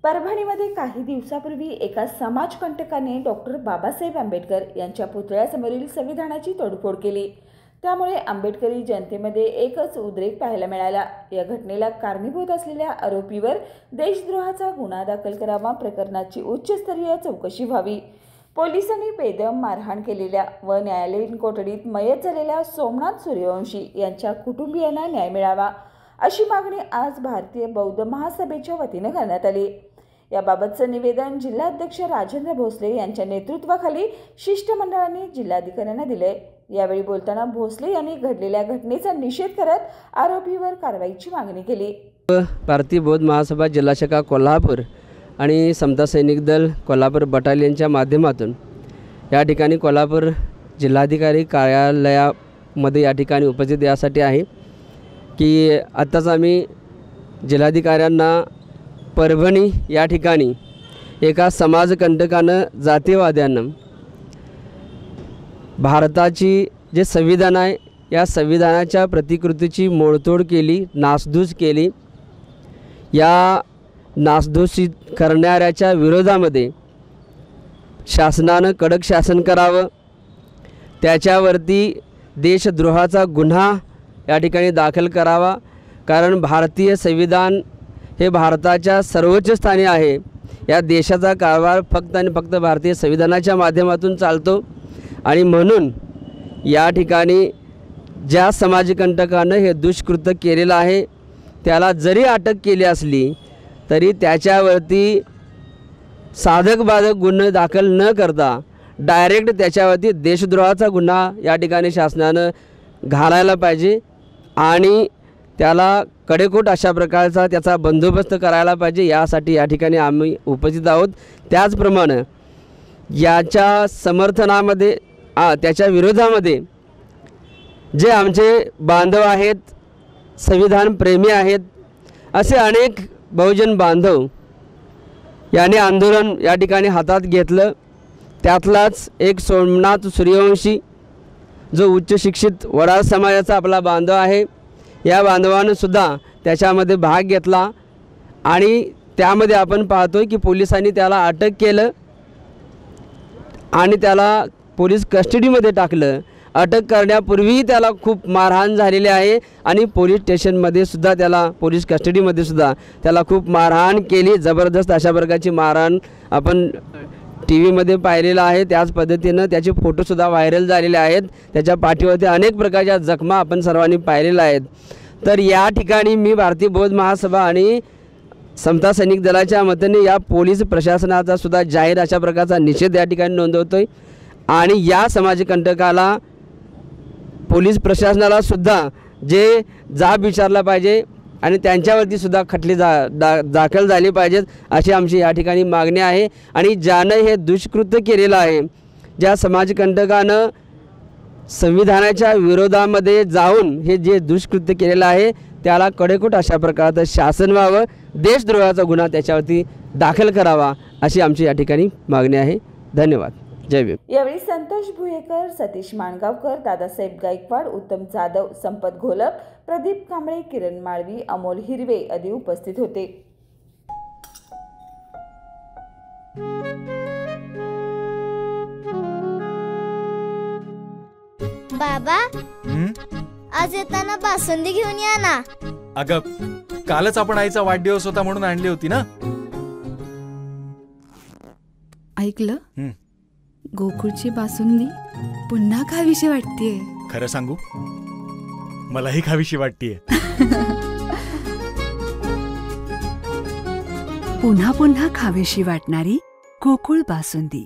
परभणीमध्ये काही दिवसापूर्वी एका समाजकंटकाने डॉक्टर बाबासाहेब आंबेडकर यांच्या पुतळ्यासमोरील संविधानाची तोडफोड केली। त्यामुळे आंबेडकरी जनतेमध्ये एकच उद्रेक पाहायला मिळाला। या घटनेला कारणीभूत असलेल्या आरोपीवर देशद्रोहाचा गुन्हा दाखल करावा, प्रकरणाची उच्चस्तरीय चौकशी व्हावी। पोलिसांनी बेदम मारहाण केलेल्या व न्यायालयीन कोठडीत मयत झालेल्या सोमनाथ सूर्यवंशी यांच्या कुटुंबियांना न्याय मिळावा, अशी मागणी आज भारतीय बौद्ध महासभेच्या वतीने करण्यात आली। याबाबतचं निवेदन जिल्हाध्यक्ष राजेंद्र भोसले यांच्या नेतृत्वाखाली शिष्टमंडळाने जिल्हाधिकाऱ्यांना दिले। यावेळी बोलताना भोसले यांनी घडलेल्या घटनेचा निषेध करत आरोपीवर कारवाईची मागणी केली। भारतीय बौद्ध महासभा जिल्हा शाखा कोल्हापूर आणि समता सैनिक दल कोल्हापूर बटालियनच्या माध्यमातून या ठिकाणी कोल्हापूर जिल्हाधिकारी कार्यालयामध्ये या ठिकाणी उपस्थित यासाठी आहे की आत्ताच आम्ही जिल्हाधिकाऱ्यांना परभणी या ठिकाणी एका समाजकंटकानं जातीयवाद्यानं भारताची जे संविधान आहे या संविधानाच्या प्रतिकृतीची मोडतोड केली, नासधूस केली। या नासधूस करणाऱ्याच्या विरोधामध्ये शासनानं कडक शासन करावं, त्याच्यावरती देशद्रोहाचा गुन्हा या ठिकाणी दाखल करावा। कारण भारतीय संविधान हे भारताच्या सर्वोच्च स्थानी आहे। या देशाचा कारभार फक्त आणि फक्त भारतीय संविधानाच्या माध्यमातून चालतो आणि म्हणून या ठिकाणी ज्या समाजकंटकानं हे दुष्कृत्य केलेलं आहे त्याला जरी अटक केली असली तरी त्याच्यावरती साधक बाधक गुन्हे दाखल न करता डायरेक्ट त्याच्यावरती देशद्रोहाचा गुन्हा या ठिकाणी शासनानं घालायला पाहिजे आणि त्याला कडेकोट अशा प्रकारचा त्याचा बंदोबस्त करायला पाहिजे। यासाठी या ठिकाणी आम्ही उपस्थित आहोत। त्याचप्रमाणे याच्या समर्थनामध्ये त्याच्या विरोधामध्ये जे आमचे बांधव आहेत, संविधान प्रेमी आहेत, असे अनेक बहुजन बांधव याने आंदोलन या ठिकाणी हातात घेतलं। त्यातलाच एक सोमनाथ सूर्यवंशी जो उच्च शिक्षित वडार समाजाचा आपला बांधव आहे, या बांधवानं सुद्धा त्याच्यामध्ये भाग घेतला आणि त्यामध्ये आपण पाहतोय की पोलिसांनी त्याला अटक केलं आणि त्याला पोलीस कस्टडीमध्ये टाकलं। अटक करण्यापूर्वी त्याला खूप मारहाण झालेली आहे आणि पोलीस स्टेशनमध्ये सुद्धा त्याला पोलीस कस्टडीमध्ये सुद्धा त्याला खूप मारहाण केली। जबरदस्त अशा प्रकारची मारहाण आपण टीव्हीमध्ये पाहिलेलं आहे। त्याच पद्धतीनं त्याचे फोटोसुद्धा व्हायरल झालेले आहेत। त्याच्या पाठीवरती अनेक प्रकारच्या जखमा आपण सर्वांनी पाहिलेल्या आहेत। तर या ठिकाणी मी भारतीय बौद्ध महासभा आणि समता सैनिक दलाच्या मताने या पोलीस प्रशासनाचा सुद्धा जाहीर अशा प्रकारचा निषेध या ठिकाणी नोंदवतोय आणि या समाजकंटकाला पोलीस प्रशासनाला सुद्धा जे जाब विचारला पाहिजे आणि त्यांच्यावरती सुद्धा खटले दाखल झाले पाहिजेत, अशी आमची या ठिकाणी मागणी आहे। आणि ज्यानं हे दुष्कृत्य केलेलं आहे, ज्या समाजकंटकानं संविधानाच्या विरोधामध्ये जाऊन हे जे दुष्कृत्य केलेलं आहे त्याला कडेकोट अशा प्रकारचं शासन व्हावं, देशद्रोहाचा गुन्हा त्याच्यावरती दाखल करावा, अशी आमची या ठिकाणी मागणी आहे। धन्यवाद। जय भीम। यावेळी संतोष भुयेकर, सतीश माणगावकर, दादासाहेब गायकवाड, उत्तम जाधव, संपत घोलप, प्रदीप कांबळे, किरण माळवी, अमोल हिरवे आदी उपस्थित होते। बाबा, आज येताना बासुंदी घेऊन या ना। अगं, कालच आपण आईचा वाढदिवस होता म्हणून आणली होती ना। ऐकलं, गोकुळची बासुंदी पुन्हा खावीशी वाटतेय। खरं सांगू, मलाही खावीशी वाटतेय। पुन्हा पुन्हा खावीशी वाटणारी गोकुळ बासुंदी।